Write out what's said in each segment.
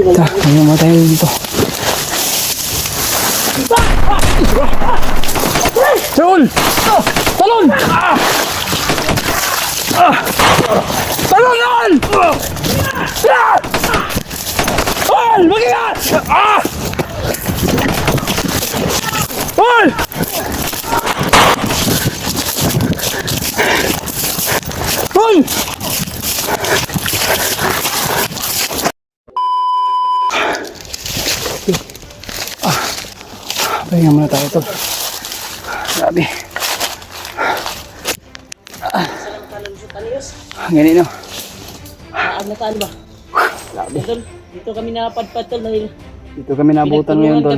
Ayaw mo tayo dito. Saul! Talon! Talon! Paul! Mag-ingat! Paul! Paul! Pahinga muna tayo tol. Grabe. Ganito. Ano ba? Grabe. Dito kami napadpad tol dahil Dito kami nabutan ngayon tol.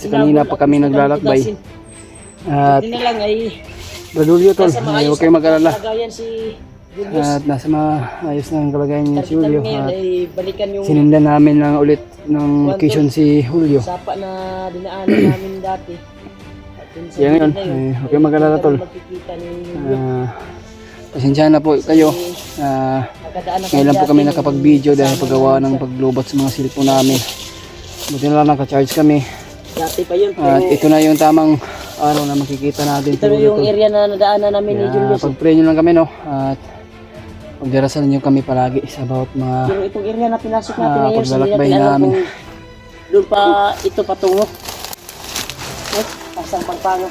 Sa kanina pa kami naglalakbay. At hindi na lang ay Bradulyo tol, huwag kayong mag-alala. kalagayan si Julius. At nasa maayos na ang kalagayan ni si Julio. Ngayon At ay balikan yung sinindan namin lang ulit ng location si Julio. sapa na dinaanan namin dati. At dun sa Kaya ngayon, gilid na yun, huwag kayong mag-alala tol. makikita ni Julio. Pasensya na po kayo. Nakadaan na Ngayon lang po dati kami nung nakapag-video dahil kasama paggawa namin ng siya. paglubat sa mga cellphone namin. Buti na lang naka-charge kami. Dati pa yun. At Pero ito na yung tamang araw na makikita natin. ito na yung area na nadaanan namin ni Julius. Pag-pray nyo lang kami no. At pagdarasal nyo kami palagi sa bawat mga Pero itong area na pinasok natin ngayon, hindi paglalakbay natin alam namin. kung doon pa ito patungo. Pasang pagpanga.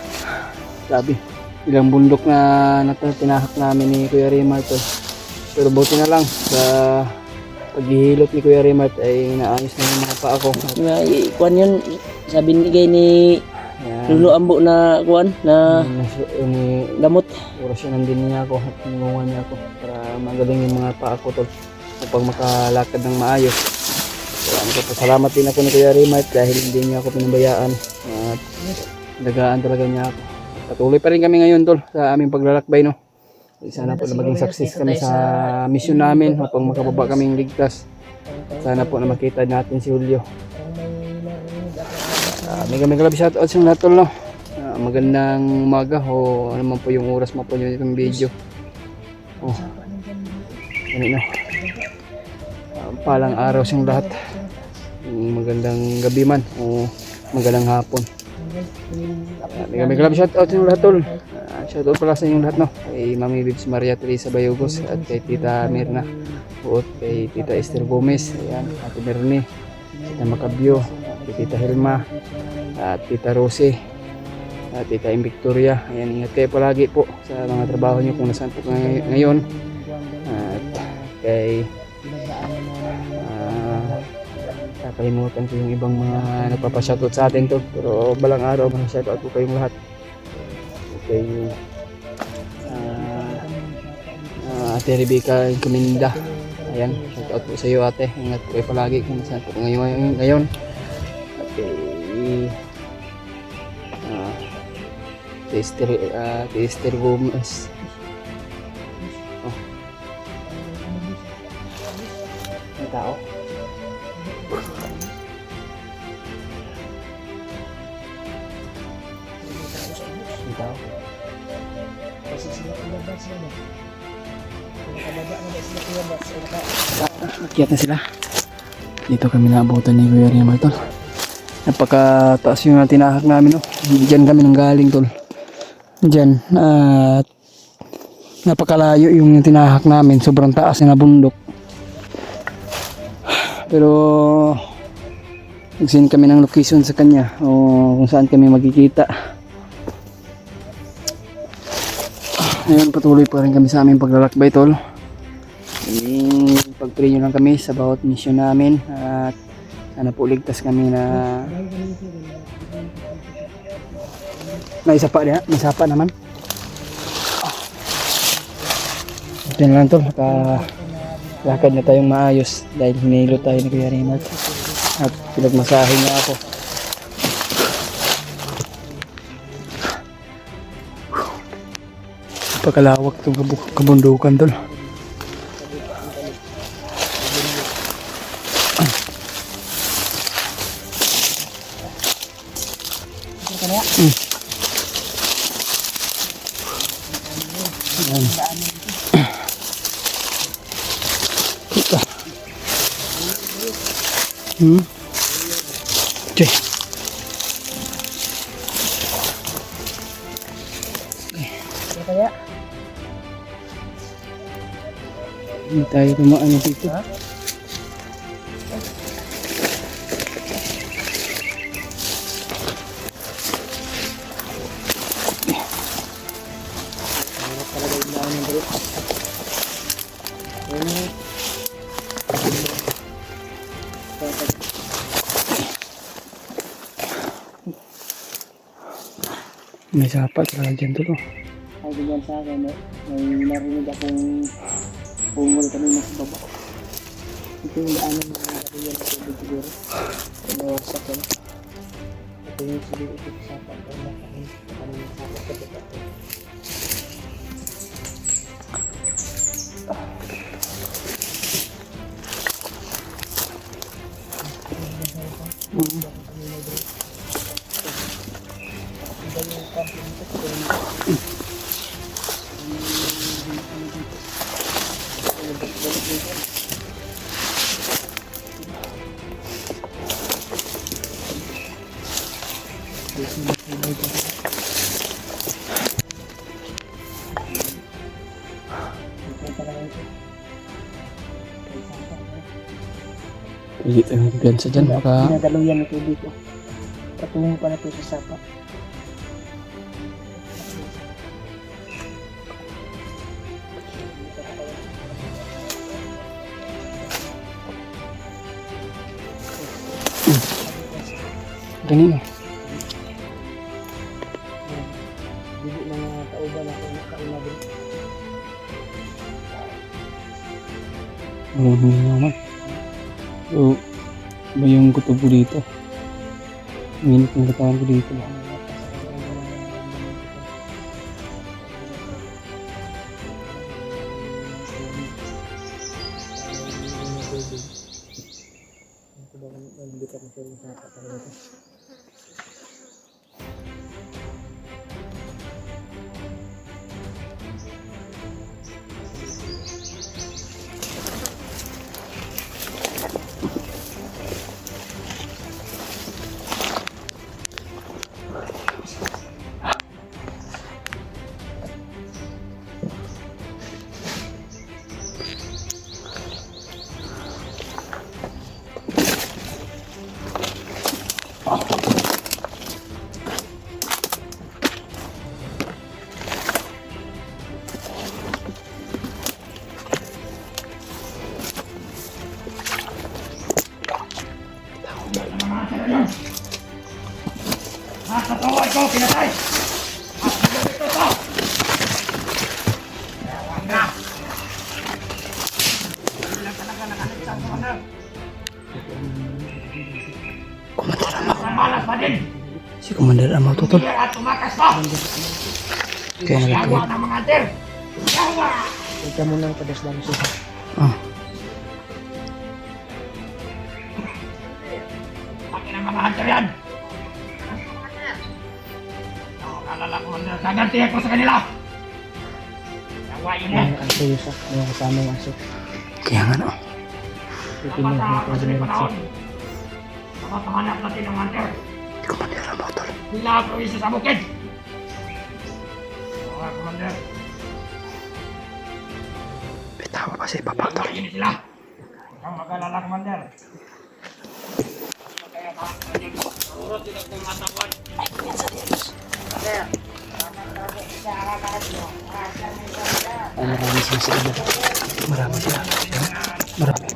Grabe. Ilang bundok na tinahak namin ni Kuya Rimart. Pero buti na lang sa paghihilot ni Kuya Rimart ay naayos na yung mga paa ko. Kuan yun, sabi nigay ni Lulu Ambo na kuan na gamot. Orasyonan din niya ako at tinungan niya ako para magaling yung mga paa ko tol upang makalakad ng maayos. Salamat din ako ni Kuya Rimart dahil hindi niya ako pinabayaan at dagaan talaga niya ako. Patuloy pa rin kami ngayon tol sa aming paglalakbay no. Sana po na maging success kami sa mission namin upang makababa kaming ligtas. Sana po na makita natin si Julio. May kalabi shoutout sa lahat tol no. Magandang umaga o ano man po yung oras mo po nyo itong video. Oh. Ano no. Palang araw siyang lahat. Magandang gabi man o magandang hapon. May kalabi shoutout sa lahat tol. Shoutout pala sa inyong lahat no. Kay Mami Bibs Maria Teresa Bayogos at kay Tita Mirna at kay Tita Esther Gomez, ayan, Ate Bernie, Tita Macabio, kay Tita Helma at Tita Rose at Tita Victoria. Ayan, ingat kayo palagi po sa mga trabaho nyo kung nasaan po ngayon. At kay kakalimutan ko yung ibang mga nagpapashoutout sa atin to, pero balang araw shoutout po kayong lahat. Okay, Ate Rebecca Kuminda, ayan, shoutout po sa iyo ate, ingat po kayo palagi kung saan po ngayon. Okay, Esther Gomez. Oh. May tao? May tao? Akyat na sila. Dito kami naabutan ni Kuya Rimar tol. Napakataas yung tinahak namin no. Diyan kami nang galing tol. Diyan at napakalayo yung tinahak namin. Sobrang taas na bundok. Pero nag-send kami ng location sa kanya o kung saan kami magkikita. Ngayon patuloy pa rin kami sa aming paglalakbay tol. Pag-pray nyo lang kami sa bawat mission namin at sana po ligtas kami na may sapa din, may sapa naman. Ito na lang tol, lakad na tayong maayos dahil hinilo tayo ni Kuya Rimart at pinagmasahe niya ako. Pagkalawak itong kabundukan tol. Okay. Ano kaya? Hindi tayo dumaan dito. Ha? Hirap talaga yung daan ng dito. May sapat talaga dyan tulo. Sabi dyan sa akin, may narinig akong pungol kanina sa baba. Ito yung daanan ng mga kariyan na tubig siguro. Nawasak yan. Ito yung siguro ito sa pagkain na kanina sa akin sa baba. Hindi tayo magbiyansa dyan. Baka Dinadaluyan ng tubig ko. Patungo pa na ito sa sapa. kanina. Hindi mga kauban ako nakauna din. Marami naman. So, ba yung kutob ko dito? Minit yung katawan ko dito. Nasa tawad ko, pinatay! Ito to! Ewan na! Hindi lang talaga nakalit sa mga Commander Amaw. malas pa din! Si Commander Amaw to tol. Hindi at tumakas pa! Kaya Yawa nalagay. ng mga anter! Yawa! Huwag ka munang padasdan siya. Ah, Akin ang mga anter yan! Alala ko na gaganti ako sa kanila! Yawa yun eh! Ang aso yun sa mga kasama yung aso. kaya nga no. Pipinong Napata na ako ito sa din panahon! Napatahanap natin ang anter! Si Commander Amaw tol. Bila ako isa sa bukid! Yawa, Commander! Bitawa pa si Papa tol. Yawa yun sila! Huwag kang mag-alala, Commander! Ay, marami siya sa ina. Marami sila. Marami.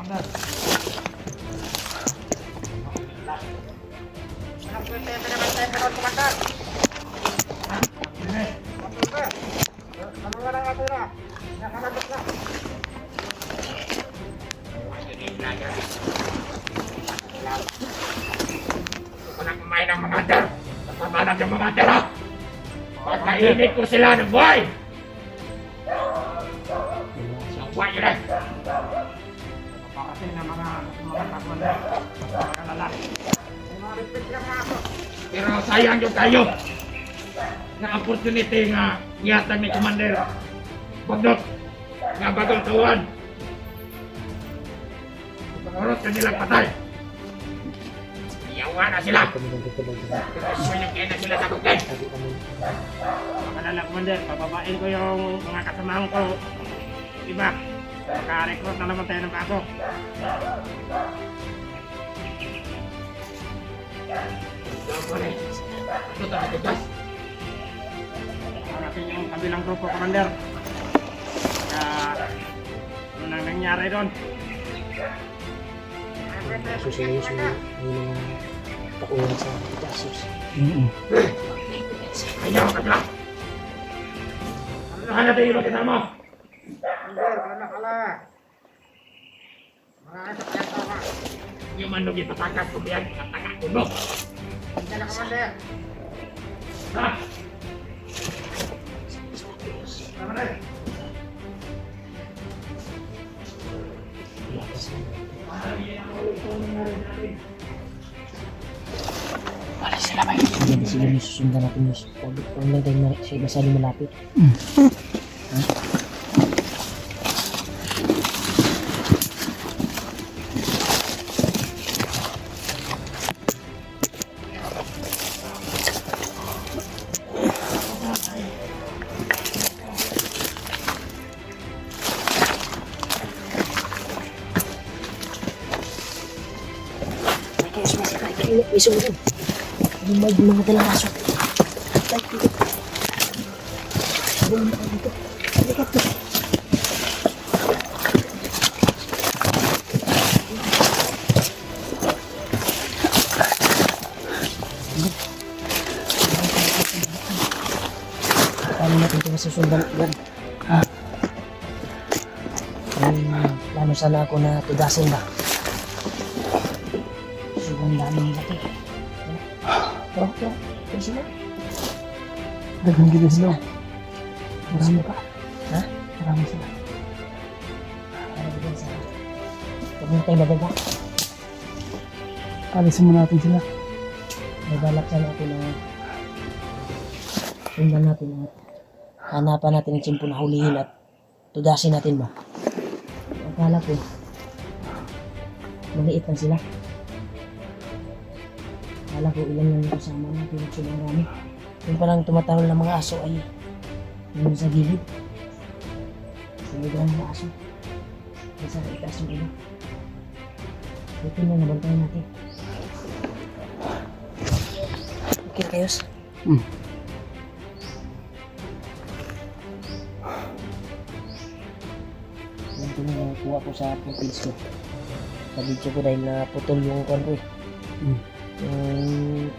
Walang kumain ng mga anter! Napamanag yung mga anter, ha! Pagkainit ko sila ng buhay! Buhay yun eh! Napaparating ng mga kakumander, mga lalaki. Pero sayang yung tayo na opportunity nga niyatan ni Commander Bagdot nga bagong tawad. Pangorot ka nilang patay. Kuha na sila. Kami ng tutulog na. Sumiligay na sila sa bukid. Sabi kami. Makalala, Commander. Pababain ko yung mga kasamahan ko. Iba. Maka-recruit na naman tayo ng bago. Ito tayo tugas. Hanapin yung kabilang grupo, Commander. Ano nang nangyari doon? Susunod yung mga tauhan sa Tasos. Kaya mo kabila. Ano natin yung makita mo? Yung manong ipatakas ko biyan at tagakulo. Ha? Sige, sige, susundan natin yung public. Kung lang tayo siya masali malapit. May sumunod. Yung mga dalang aso. Ay, dito. Sabi mo na dito. Halika to. Paano natin ito masusundan? Yan. Plano sana ako na tugasin ba? Sobrang daming laki. Ito sila. Dagang gila sila. Marami pa. Ha? Marami sila. Marami din sa... Huwag mo tayo magaga. Alisin mo natin sila. Nagalak sa natin na... Sundan natin at hanapan natin ang tsimpo na hulihin at tugasin natin ba? Akala ko, maliit lang sila. Akala ko ilan lang yung kasama natin at sila marami. Yung palang tumatawal ng mga aso ay yung sa gilid. Sunod lang mga aso. Isa sa itaas yung iba. Ito na nabantayan natin. Okay, kayos. Ito na nakuha ko sa footage ko. Sa video ko dahil naputol yung kwan ko eh. Yung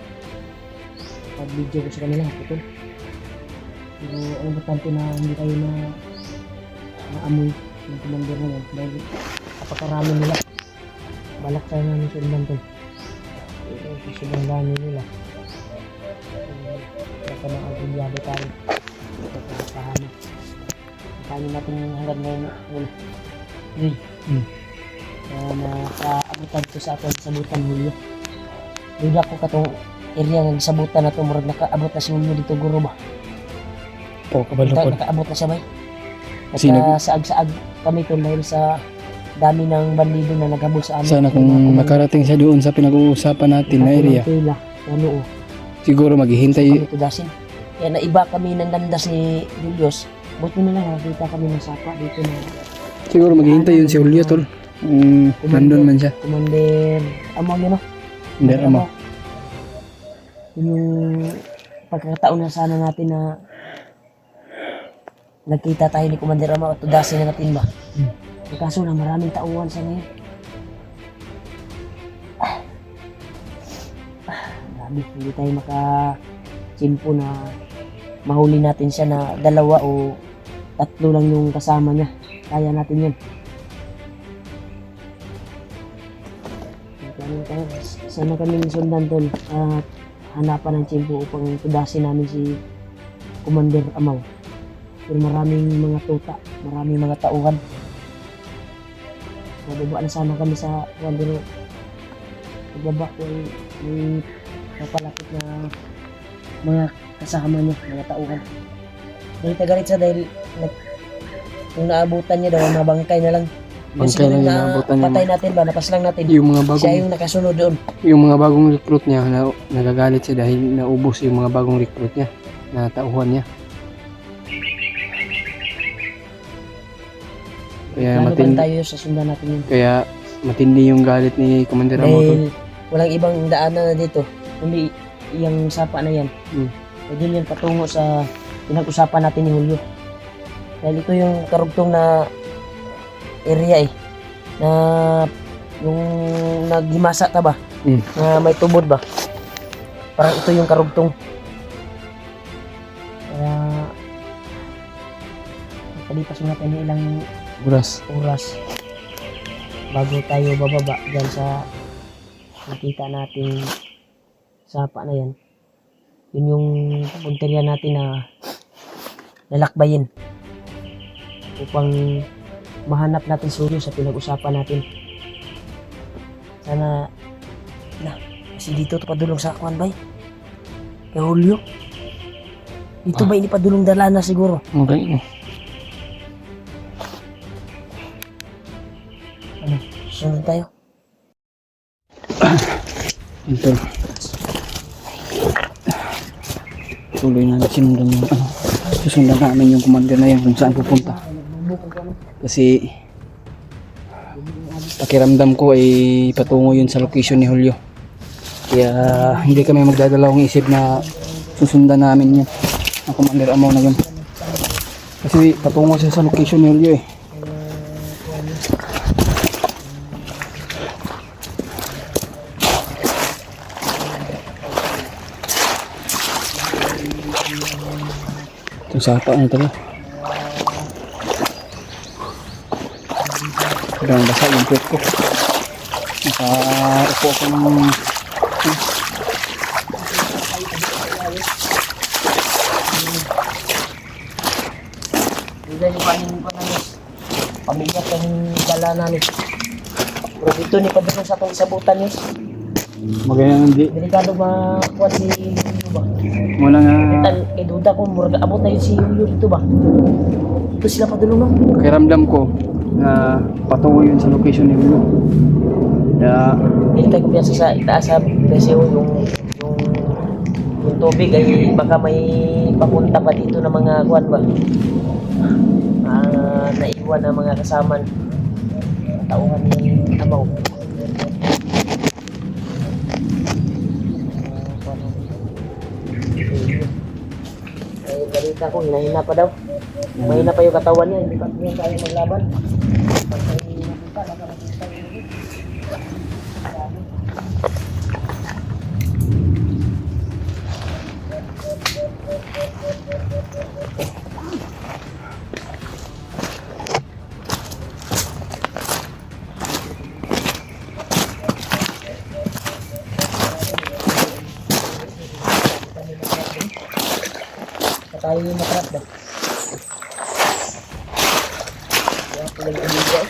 pag-video ko sa kanila, putol. Pero ang importante na hindi tayo na naamoy ng commander na yan. Dahil kapakarami nila. Balak tayo na ng sundan to. Sobrang dami nila. Baka makagulyabe tayo. Pagkakahaman. Paano natin hanggang ngayon ulo. Yun. Nakaabutan ko sa atin sa butan Hulyo. Duda ko katong area ng sabutan na ito. Murag nakaabot na si Hulyo dito guro ba? Po, kabalo ko. Nakaabot na siya ba? Sino? Nakasaag-saag kami ito dahil sa dami ng bandido na naghabol sa amin. Sana kung makarating siya doon sa pinag-uusapan natin na area, Ano siguro maghihintay. kami tudasin. Kaya naiba kami ng landas ni Julius. Buti na lang nakita kami ng sapa dito na Siguro maghihintay yun si Julio, tol. Nandun man siya. Commander Amang yun, no? Hindi, ama. Yung pagkakataon na sana natin na nagkita tayo ni Commander Amang at tudasin na natin ba? Kaso na maraming tauhan sa ngayon. Grabe, hindi tayo maka-simpo na mahuli natin siya na 2 o 3 lang yung kasama niya. Kaya natin yun. Sana kaming sundan tol at hanapan ng tsimpo upang tudasin namin si Commander Amaw. Pero maraming mga tuta, maraming mga tauhan. Mababa na sana kami sa Commander. Mababa ko ay may napalapit na mga kasama niya, mga tauhan. Dahil tagalit siya dahil kung naabutan niya daw, mabangkay na lang. Yung Bangkay lang siguro yung na naabutan niya. patay natin ba, napaslang natin. Yung mga Siya bagong, yung nakasunod doon. yung mga bagong recruit niya, nagagalit siya dahil naubos yung mga bagong recruit niya, na tauhan niya. Kaya Plano ba matindi, tayo sa sundan natin yun? kaya matindi yung galit ni Commander Amoto. Dahil walang ibang daanan na dito, kundi yung sapa na yan. Hmm. Pwede yan patungo sa pinag-usapan natin ni Julio. Dahil ito yung karugtong na area na yung naghimasa ta ba? Hmm. Na may tubod ba? Parang ito yung karugtong. Kaya palipas muna tayo ng ilang Oras. oras bago tayo bababa dyan sa nakita nating sapa na yan. Yun yung punteriya natin na lalakbayin upang mahanap natin Julio sa pinag-usapan natin. Sana kasi dito to padulong sa Kwan bay kay Julio dito ba ini padulong dalana siguro. Okay. Sunod tayo. Ito. Tuloy na sinundan yung susundan namin yung commander na yan kung saan pupunta. Kasi pakiramdam ko ay patungo yun sa location ni Julio. Kaya hindi kami magdadalawang isip na susundan namin yun. Ang Commander Amaw na yun. Kasi patungo siya sa location ni Julio eh. Itong sapa ano talaga. Hanggang basa yung puwet ko. Nakaupo ako ng Hindi ni panin ko na ni pamilya kang dalanan ni. Pero dito ni padulong sa atong isabutan ni. magandang hindi. Delikado makuha si Julio ba? Mula nga Tal, kay duda ko, murag abot na yun si Julio dito ba? Dito sila padulong no? pakiramdam ko na patungo yun sa location ni Julio. Kaya Hindi tayo kumpiyansa sa itaas sa presyo yung tubig ay baka may papunta pa dito ng mga kuwan ba? Naiwan ng mga kasaman. Tauhan ni Amaw. Ay, balita ko, hinahina pa daw. Mahina pa yung katawan niya, hindi pa niya kaya maglaban. Pag may nakita, nakakita yung tayo yung matrap ba? Kaya tulang umiga.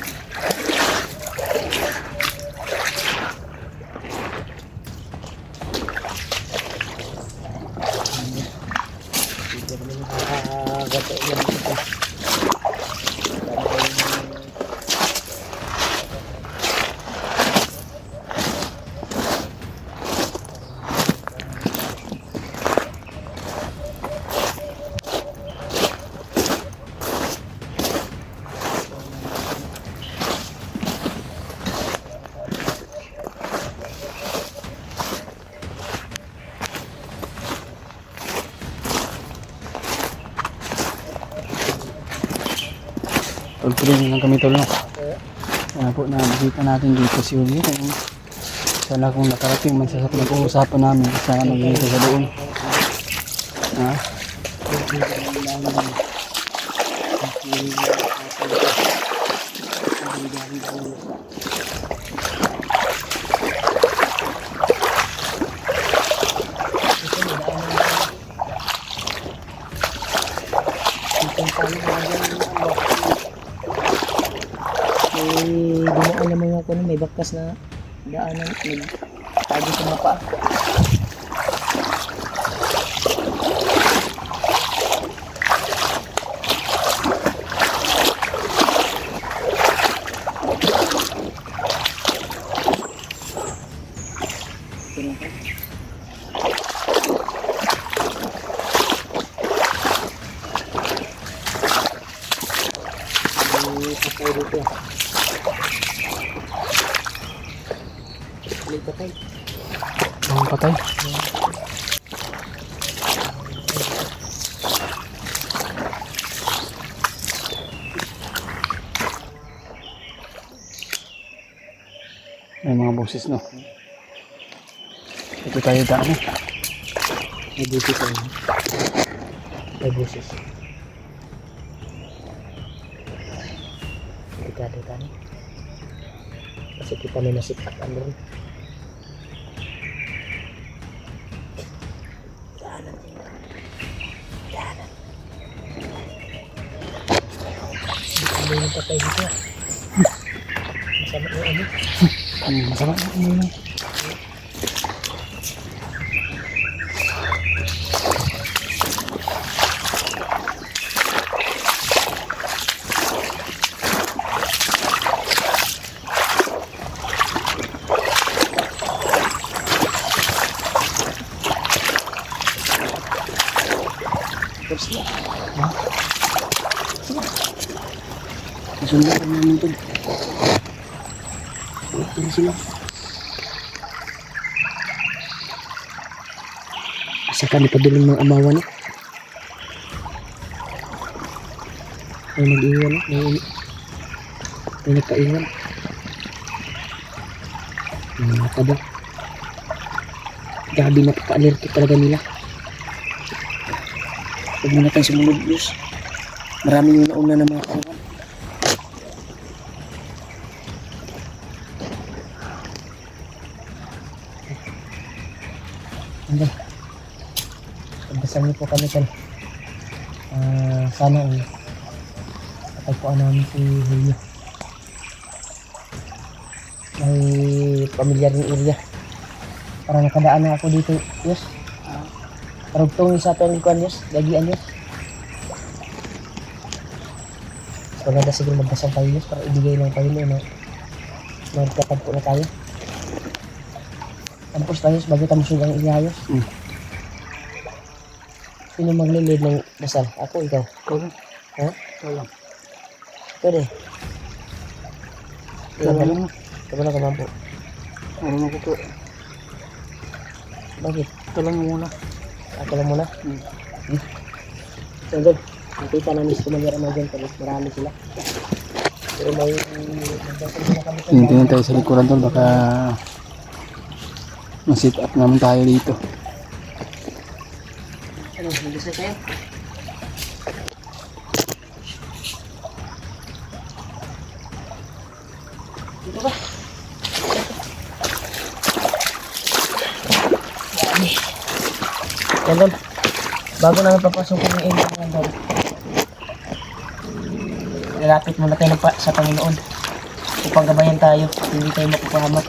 tuloy na lang kami tulong. Kaya po nakikita natin dito si Julio. Sana kung nakarating man sa pinag-uusapan namin, sana maging ito sa doon. Ha? Dumaan ng mga kuno may bakas na daanan nagtago sa mapa. dito na tayo. May patay dito. May patay. Ang patay. May mga boses, no? Ito tayo daan. May busi tayo. May busis. Delikado tayo. Kasi kita may nasikat ano rin. Daanan din. Daanan. Hindi yung patay dito. Masama yung ano. Masama na ano. Terus na. Masundan ka namin ito. Tingnan sila. Asa ka ni padaling mga amawan na. May nag-iwan na. May nagkaiwan. Mga mata daw. Grabe napaka-alerto talaga nila. Huwag muna tayo sumunod, Diyos. Marami yung nauna na mga kawan. Hindi. Pagdasal niyo po kami kan. Sana matagpuan namin si Julio. May pamilyar ng area. Para nakadaan na ako dito, Diyos. Karugtong sa ato ang likuan, Diyos. Gagian, Diyos. Wala na siguro magdasal tayo, Diyos, para ibigay lang tayo na magkatagpo na tayo. Tapos tayo, bago tayo sugang iayos. Sino maglilid ng dasal? Ako, ikaw. Ikaw lang. Ha? Ikaw lang. Pwede. Ikaw lang. Ikaw lang kamampo. Marunong ko po. Bakit? Ikaw lang muna. Ako lang muna. So, doon. Nakita namin si Kumalyara mga dyan. Tapos marami sila. Pero may magdasal na kami. Tingnan tayo sa likuran tol. Baka ma-sit up naman tayo dito. Ano, magdasal tayo? Dito ba? Yan doon. Bago namin papasukin yung area yan doon. Lalapit muna tayo sa Panginoon. Upang gabayan tayo. Hindi tayo mapapahamak.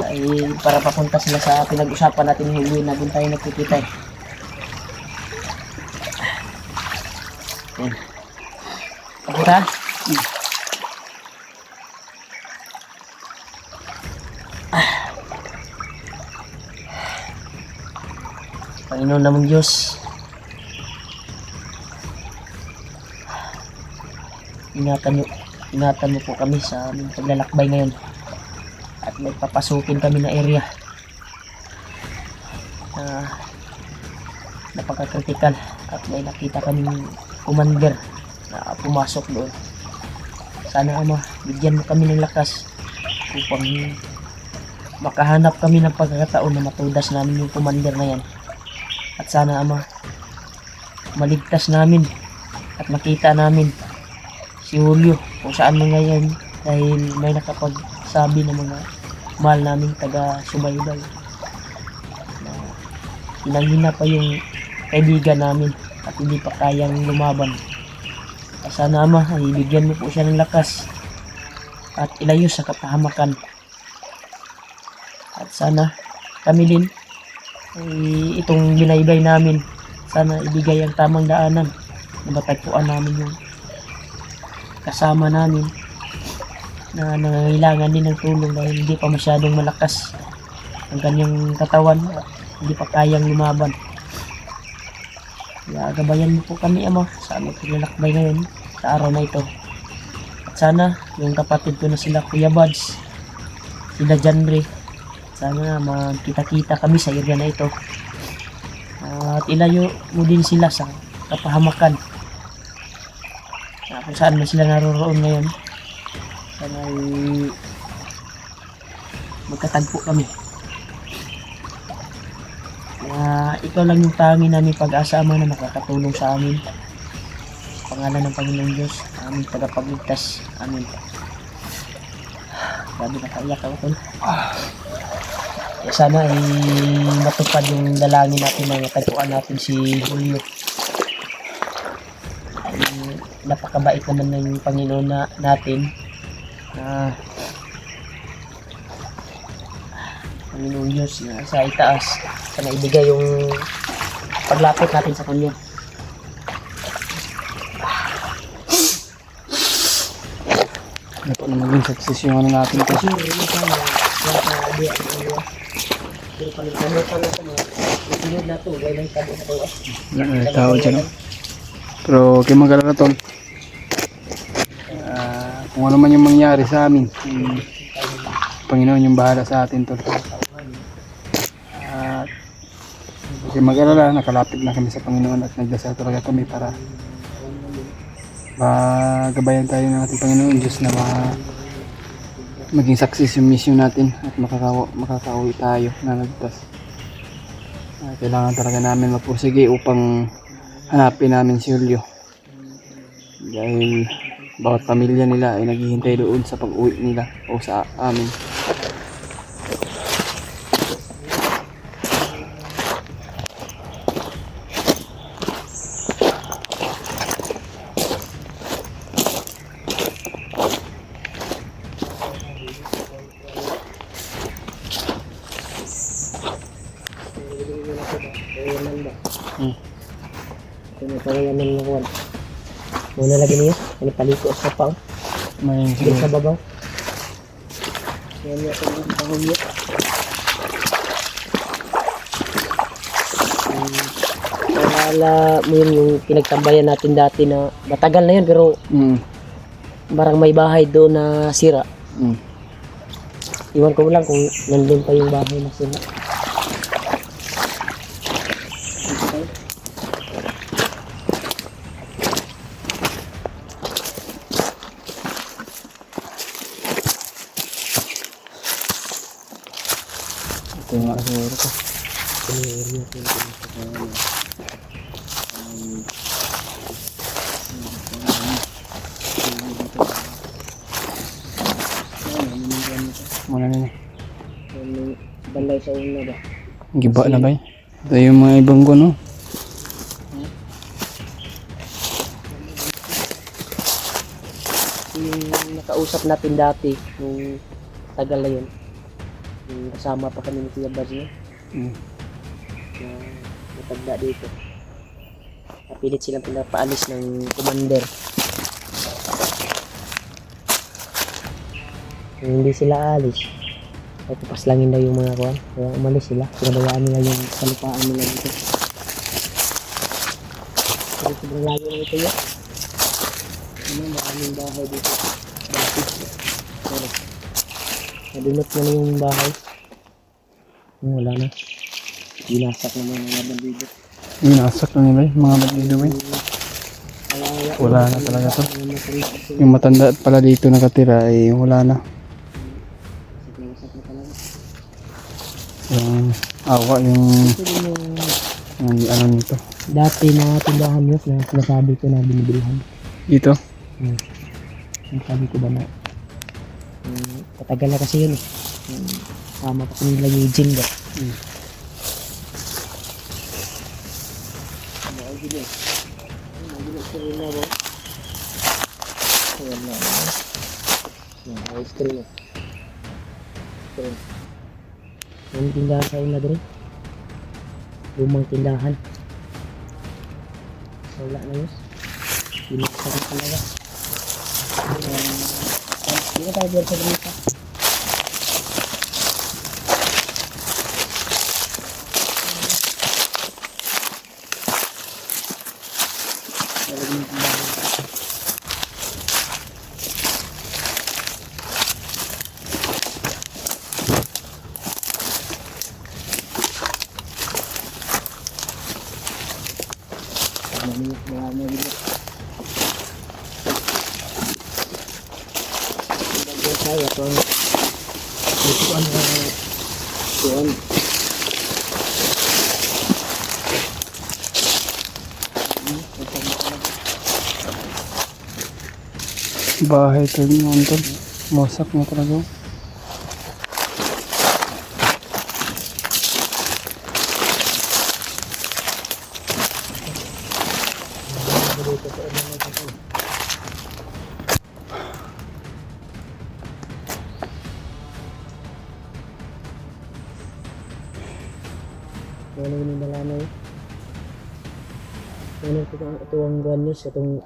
Ay, para papunta sila sa pinag-usapan natin yung Halloween na doon tayo nagkikita eh. Yan. Papunta? Panginoon namang Diyos, ingatan mo po kami sa aming paglalakbay ngayon at may papasukin kami na area na napaka-critical at may nakita kaming commander na pumasok doon. Sana Ama, bigyan mo kami ng lakas upang makahanap kami ng pagkakataon na matudas namin yung commander na yan. At sana Ama, maligtas namin at makita namin si Julio kung saan man ngayon dahil may nakapagsabi ng mga mahal naming taga-subaybay na hinanghina pa yung kaibigan namin at hindi pa kayang lumaban. At sana Ama, ay bigyan mo po siya ng lakas at ilayo sa kapahamakan. At sana kami din itong binaybay namin, sana ibigay ang tamang daanan na matagpuan namin yung kasama namin na nangangailangan din ng tulong dahil hindi pa masyadong malakas ang kanyang katawan. Hindi pa kayang lumaban. Kaya gabayan mo po kami, Ama, sa aming paglalakbay ngayon, sa araw na ito. At sana, yung kapatid ko na sila Kuya Buds, sila Janre, sana magkita-kita kami sa area na ito. At ilayo mo din sila sa kapahamakan. Kung saan man sila naroroon ngayon. Sana ay magkatagpo kami. Ikaw lang yung tangi namin pag-asa, Ama, na makakatulong sa amin. Sa pangalan ng Panginoong Diyos, aming tagapagligtas. Amin. Grabe, nakaiyak ako, tol. Kaya sana ay matupad yung dalangin natin na matagpuan natin si Julio. Ay, napakabait naman ng Panginoon natin. Panginoong Diyos na sa itaas, sana ibigay yung paglapit natin sa Kanya. Ano po na maging success yung ano natin kasi. Wala na tao dyan. Pero kayo mag-alala, tol. Kung ano man yung mangyari sa amin, Panginoon yung bahala sa atin, tol. At kayo mag-alala, nakalapit na kami sa Panginoon at nagdasal talaga kami para magabayan tayo ng ating Panginoon Diyos na maging success yung mission natin at makakauwi tayo na nagtas. Kailangan talaga namin magpursige upang hanapin namin si Julio, dahil bawat pamilya nila ay naghihintay doon sa pag-uwi nila o sa amin. Pagayaman na kuwan. Muna lagi niya, ini paliko sa pao. May Sa babaw. Yan yung pahon niya. Wala mo yun yung pinagtambayan natin dati na matagal na yun, pero parang may bahay doon na sira. Iwan ko lang kung nandun pa yung bahay na sira. ito nga siguro ko. Muna na niya. Balay sa una ba? Giba na ba? Ito yung mga ibang ko, no? Yung nakausap natin dati, nung tagal na yun, yung kasama pa kami ni Kuya Baz, no? Na natagda dito. Napilit silang pinapaalis ng commander. Kung hindi sila alis, ay papaslangin daw yung mga kuwan. Kaya umalis sila, pinabayaan nila yung kalupaan nila dito. Pero sobrang layo na ito yun. Maraming bahay dito. Pero nadunot na yung bahay. Wala na. Binasak naman mga bandido. Binasak na nila yung mga bandido. Wala na talaga to. Yung matanda pala dito nakatira ay wala na. Yung awa yung ano nito. Dati na tindahan yun na nasabi ko na binibilihan. Dito? Sabi ko ba na patagal na kasi yun eh. Sama pa kung nila yung gym ba. Yung tindahan sa ina dito. Lumang tindahan. Wala na yun. Pinagsak na talaga. Hindi tayo dyan sa dito. Marami bigat. Bagay saya ito ang ituan na ituan. Bahay ito yung tol. Masak na talaga. Ano yung nalanay? Ano ito ang buwan news? Itong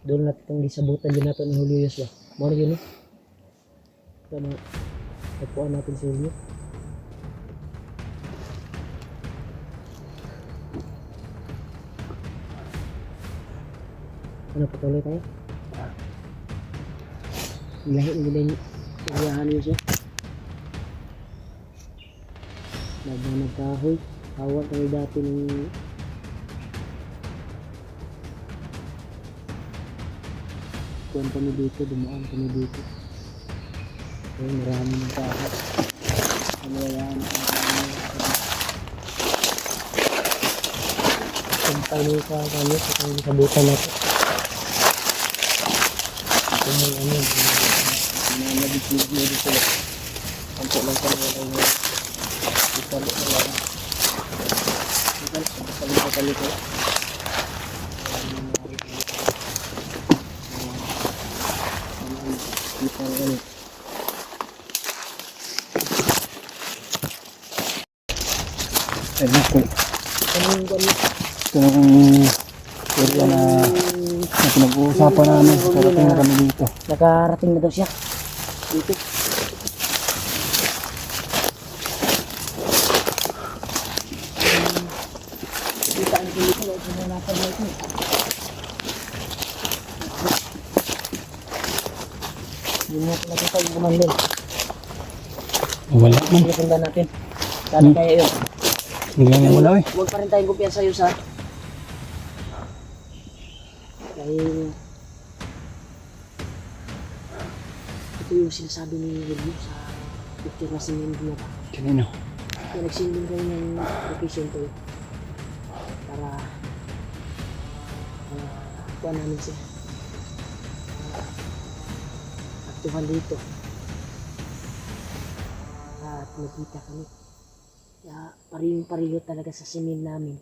doon natin itong gisabutan din natin ni Julio Yos ba? Mano yun eh? Kaya nagpuan natin si Julio. Ano patuloy tayo? Lahi nila yung iriyahan niyo siya. Nagkahoy. Hawa kami dati ng kuwan kami dito, dumaan kami dito. Okay, marami ng kahat. Kamalayaan sampay nyo sa kami sa kami kabutan natin. Ito mo ano, nabigyan nyo dito. Ang po lang kami wala nyo. Italo na lang. Italo ko. Ayun na tol. Ito na kung area na pinag-uusapan namin. Karating na kami dito. Nakarating na daw siya. Dito. Kita ang dito. Pinanapan na ito. Hindi mo nakita yung kumandil. Wala man. Pinapunta natin. Sana kaya yun. Biglang na wala eh. Huwag pa rin tayong kumpiyansa yun sa dahil ito yung sinasabi ni Julio sa picture na sinend niya pa. Kanino? Kaya nagsindin kayo ng location ko para kuha namin siya aktuhan dito at nakita kami. Kaya parehong-pareho talaga sa simin namin.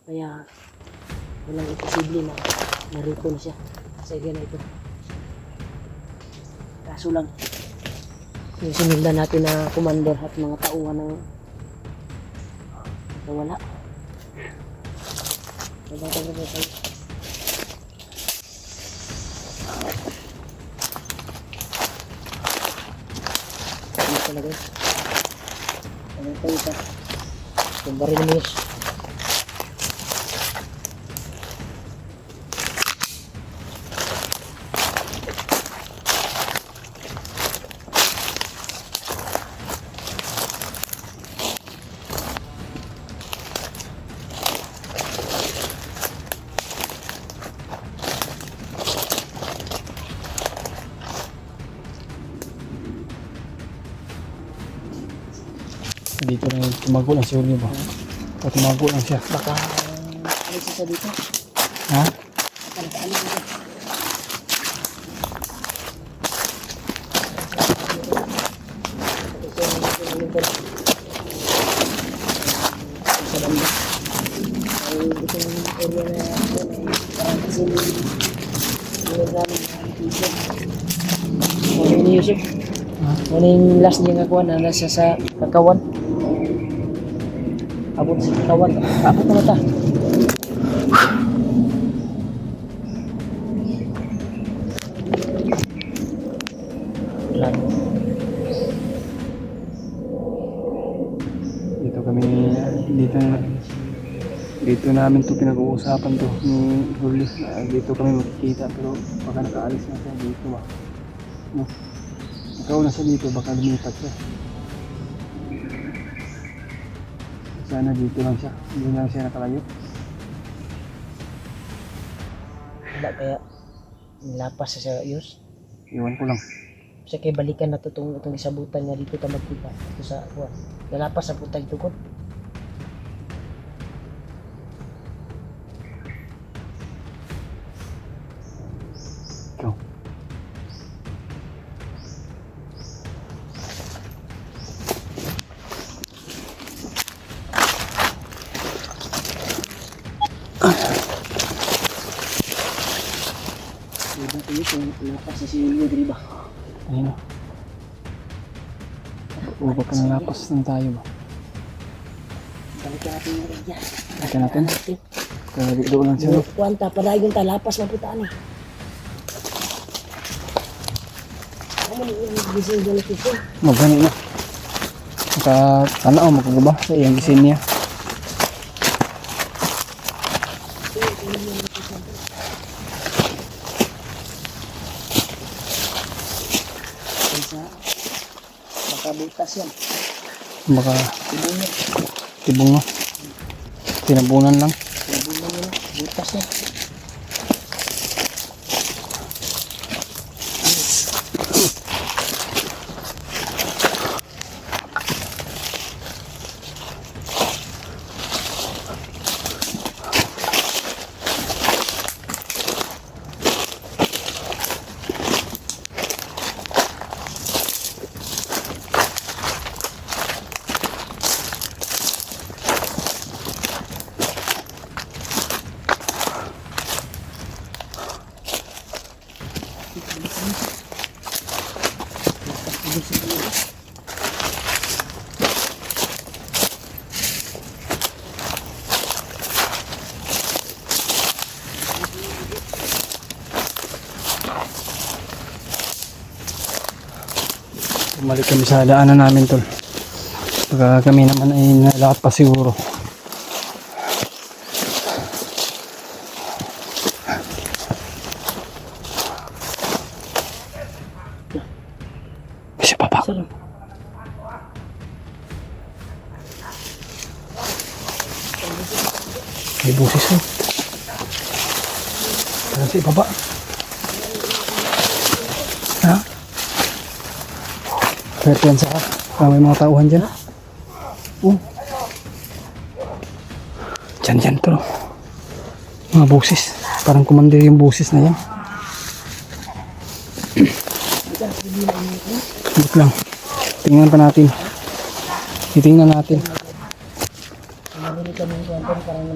Kaya walang imposible na narito na siya sa area na ito. Kaso lang, yung sinilda natin na commander at mga tauhan ng nawala. Nabatang na tayo. Ano talaga yun? Ano tayo ito? Yung baril mo yun. Dito lang tumago lang si Julio ba? O tumago lang siya. Baka alis siya dito. Ha? Baka nakaalis dito. Sa banda. Ay itong area na yun ay parang kasi yung galing ng teacher. Ano ni Yusuf? Ha? Ano yung last niya nga kuha na nasa sa Kakawan? Abot sa Kakawan. Abot na mata. Wala. Dito kami, dito namin to pinag-uusapan to ni Julio. Dito kami magkikita pero baka nakaalis na siya dito ba. No? Ikaw na siya dito, baka lumipat siya. Sana dito lang siya, hindi lang siya nakalayo. Wala kaya nilapas sa Yus. Iwan ko lang. Sa kay balikan na to itong isabutan nga dito ta magkita. Ito sa kuha. Nalapas sa putay tukod. Ikaw. Diba kayo kung lapas sa silyo, di ba? Ayun o. Upa pa ng lapas ng tayo ba? Balikan natin yung area. Balikan natin. Kaya doon lang siya. Kuwanta, padayon ta, lapas na putaan eh. Ano yung gising dyan ito? Magani na. Tanaw, magkagaba sa iyang gisin niya. Kaysa makabutas yan. Baka Tibungan. tibong no. Tinabunan lang. Tibungan yun. Butas yan. Bumalik kami sa daanan namin tol. Pagka kami naman ay nalakad pa siguro. Kasi baba. Sarap. May busis ko. Kasi baba. Ha? Pwede yan sa may mga tauhan dyan. Dyan to. Mga busis. Parang kumandir yung busis na yan. Look lang. Tingnan pa natin. Titingnan natin. Nabili kami ng kuwantan parang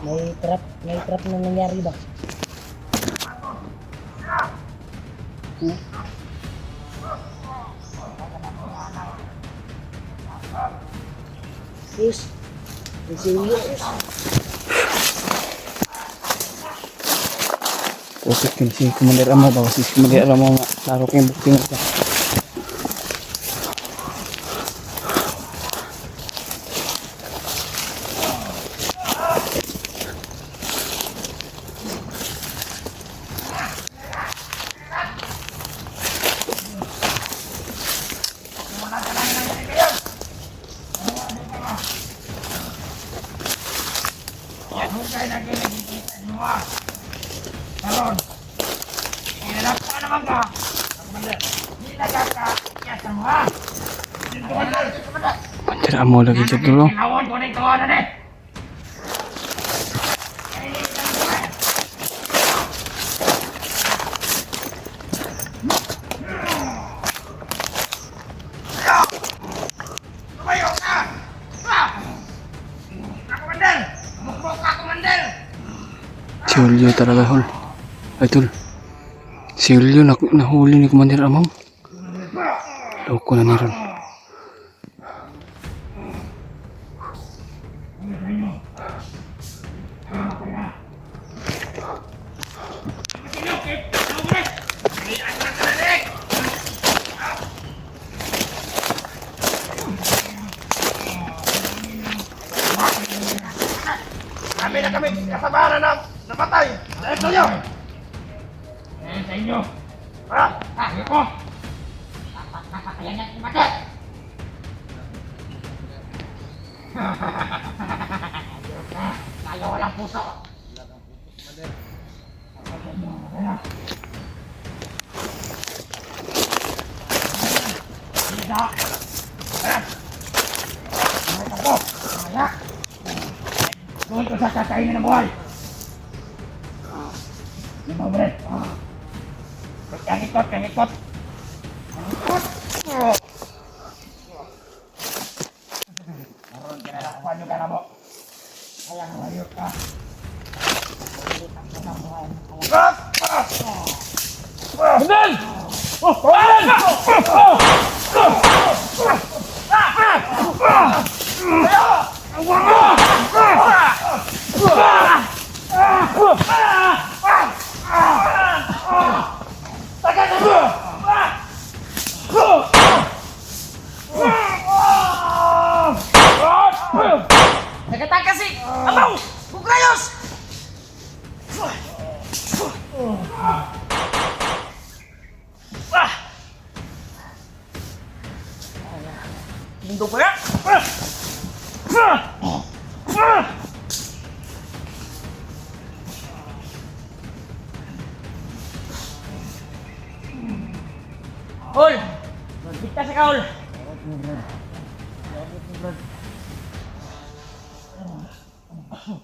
may trap na nangyari ba? Yes. Silyo. Pusok yun si Commander Amo. Bawa si Commander Amo nga. Laro kayong bukting ito. Hukay na kinagigita nyo ha. Talon, hinarap ka naman ka. Nilaga ka, kiyasa mo ha. Dito ka na, Commander Amo lagi dyan dulu. Kinawon ko na ito ano na eh. Tumayo ka! Komandel! Bukbok ka, Komandel! Si Julio talaga hol. Ay tol. Si Julio nahuli ni Commander Amo. Loko na niron. Kami na kami kasabaran ng napatay. Dahil sa inyo. Dahil sa inyo. Sabi ko. Dapat napatayan niya si Mate. Tayo walang puso. Tidak. Ako. Kaya. Doon ko sa kakainin ng buhay. Yung mga bread. Yang ikot, yang ikot. Yang ikot. Naroon ka na nakuha nyo ka na mo. Kaya ngayon ka. Bandel! Oh! Bandel! Nagatakas si Amaw! Bugayos! Mundo pa yan! Hol! Bigta sa kaul!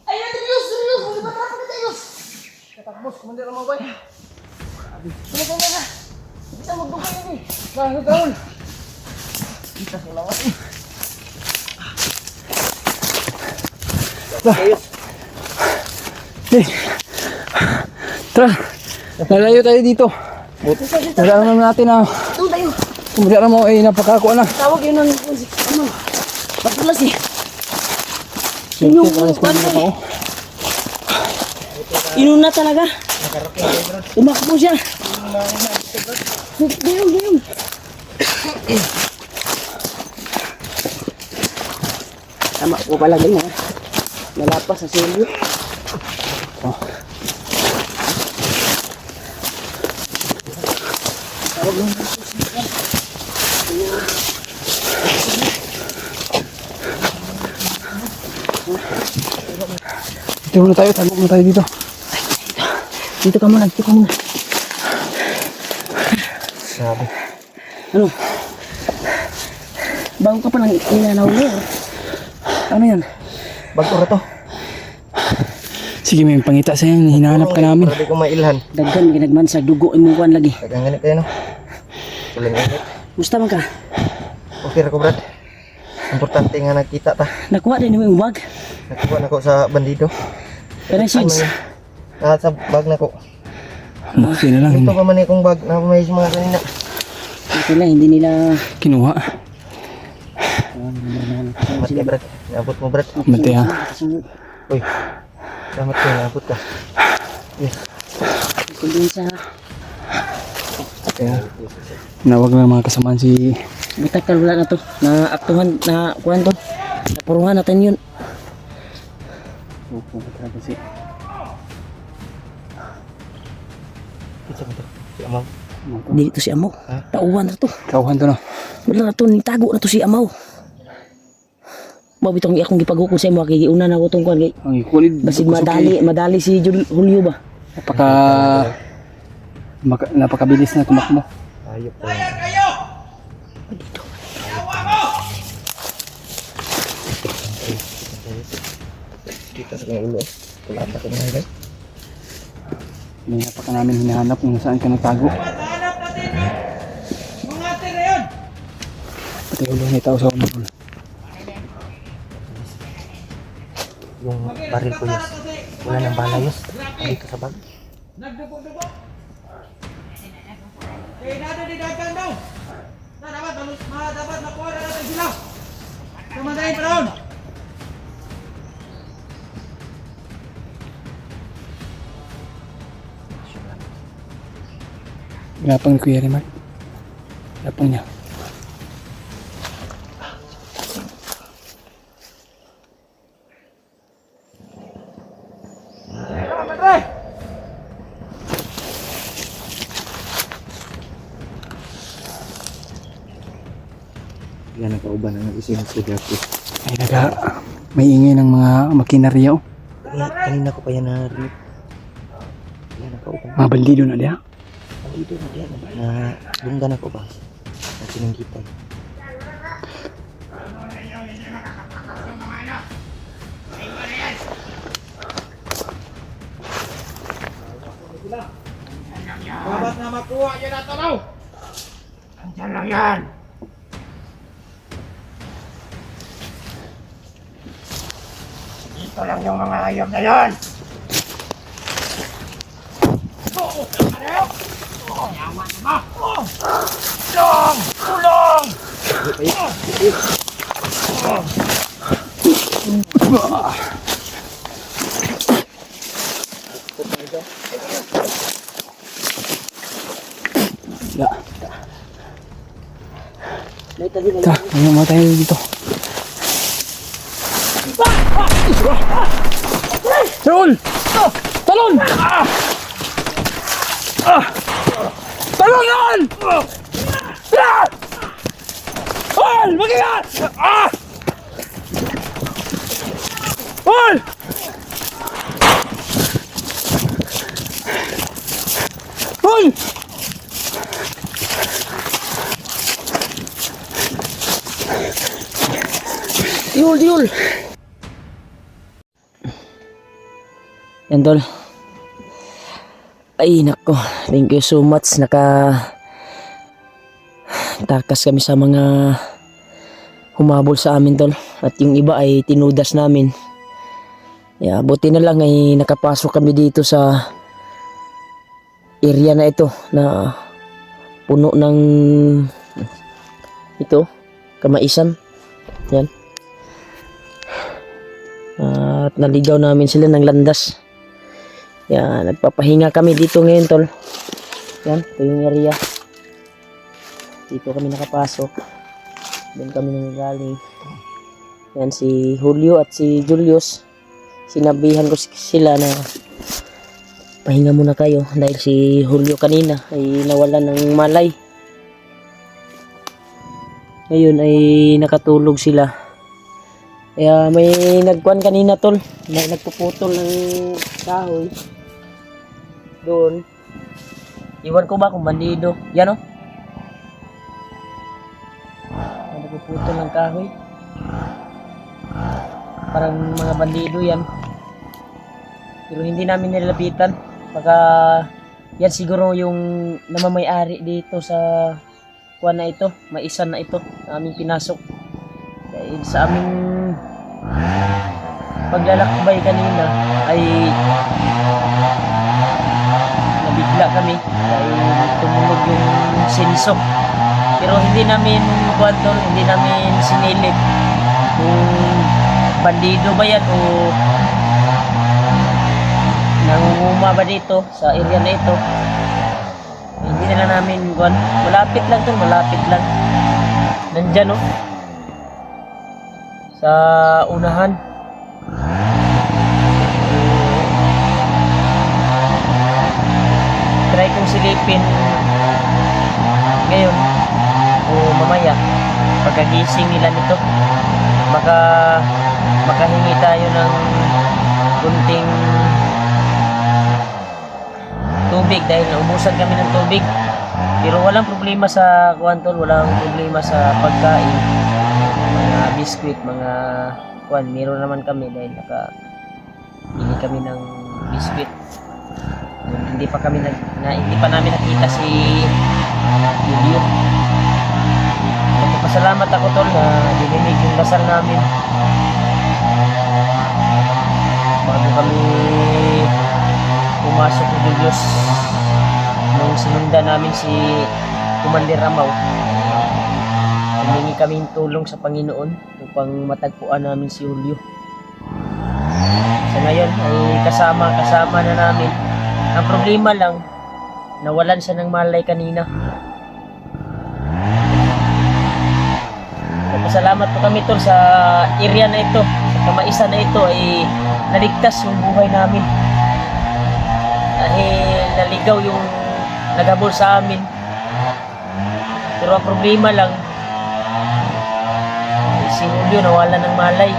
Ay, serius! Serius! Berapa kita serius? Kata bos, komandan mau baik. Tengah. Kita mau buka ini. Nah, kaul. Kita selawat. Tara, lalayo tayo dito. Wala naman natin na. Doon tayo. Kumuli mo ay napakakuha na. Tawag yun ng ano. Patulas eh. Yung ako. Inuna talaga. Umakbo siya. Diyan. Tama ko pala din ha. Nalapas sa silyo. Dito muna tayo, tago muna tayo dito. Dito ka muna. Sabi. Ano? Bago ka pa nang inanaw niya. Ano yan? Bago na to. Sige, may pangita sa yan. Hinahanap ka namin. Hindi ko mailhan. Daghan, ginagman sa dugo imukuan lagi. Dagang ganit kayo no. Tulang ganit. Musta man ka? Okay ra ko brad. Importante nga nakita ta. Nakuha din mo yung bag. Nakuha na ko sa bandido. Parang seeds. Sa bag na ko. Okay na lang. Ito pa man ikong bag na may mga kanina. Ito na, hindi nila... Kinuha. Salamat ka brad. Naabot mo brad. Mati ha. Uy. Salamat ka, naabot ka. Yes. Ito din sa... Kaya, nawag na mga kasamaan si... Bitakal wala na to. Na aktuhan, na kuhan to. Napuruhan natin yun. Opo, talaga si... Ito mo to. Si Amaw. Dito si Amaw. Tauhan na to. Kauhan to na. Wala na to, nitago na to si Amaw. Mabitong akong gipagukod sa imo, kigiuna na ko itong kuhan. Ang ikulid. Basin madali si Julio ba? Napakabilis na tumakbo. Ayop po. Kayo! Dito. Kita sa kanyang ulo. Kulata ko na guys. May napaka namin hinahanap kung saan ka nagtago. Hanap natin yun! Mga tira yun! Pati ulo ni tao sa ulo. Yung baril ko yus. Wala nang bala yus. Dito sa bag. Nagdugo-dugo! Eh, nada di dagang daw! Dapat makuha na natin sila! Kamadahin pa doon! Gapang ni Kuya Remark. Gapang niya. Yan ang kauban na nag-isin sa dati. Ay, may ingay ng mga makinarya. Oh. Kanina ko pa yan narinig. Yan ako ba? Mga bandido na diya. Dito na diyan. Na dunggan ako ba? Na sininggitan. Babat na makuha yun na tanaw! Andyan lang yan! Dito lang yung mga hayop na yan! Yaman mo! Tulong! Tulong! Ya. May tabi na Ta, ano mo tayo dito? Talon! Talon! Talon yan! Hol! Mag-ingat! Hol! Hol! Diul, diul! Yan tol. Ay nako, thank you so much. Takas kami sa mga humabol sa amin tol. At yung iba ay tinudas namin. Yeah, buti na lang ay nakapasok kami dito sa area na ito na puno ng ito, kamaisan. Yan. At naligaw namin sila ng landas. Yan, nagpapahinga kami dito ngayon tol. Yan, ito yung area. Dito kami nakapasok. Doon kami nangaling. Yan si Julio at si Julius. Sinabihan ko sila na pahinga muna kayo dahil si Julio kanina ay nawalan ng malay. Ngayon ay nakatulog sila. Kaya may nagkuhan kanina tol, nagpuputol ng kahoy. Doon. Iwan ko ba kung bandido? Yan o. Nagpuputol ng kahoy. Parang mga bandido yan. Pero hindi namin nilapitan. Baka yan siguro yung namamay-ari dito sa kuwan na ito. Maisan na ito na aming pinasok. Dahil sa aming paglalakbay kanina ay nabigla kami dahil tumunog yung senso. Pero hindi namin kuwantol, hindi namin sinilip kung bandido ba yan o nangunguma ba dito sa area na ito. Hindi na lang namin kuwan. Malapit lang to, malapit lang. Nandyan o. Sa unahan. Try kong silipin ngayon o mamaya pagkagising nila nito makahingi tayo ng kunting tubig dahil naubusan kami ng tubig. Pero walang problema sa kuwantol, walang problema sa pagkain, mga biskwit, mga kuwan, meron naman kami dahil nakabili kami ng biskwit. Hindi pa namin nakita si Julio. Nagpapasalamat ako tol na dininig yung dasal namin bago kami pumasok ni Julius nung sinunda namin si Commander Ramaw. Humingi kami ng tulong sa Panginoon upang matagpuan namin si Julio. Sa ngayon ay kasama na namin. Ang problema lang, nawalan siya ng malay kanina. Salamat po kami tol sa area na ito, sa kamaisan na ito ay naligtas yung buhay namin. Dahil naligaw yung naghabol sa amin. Pero ang problema lang, si Julio nawalan ng malay.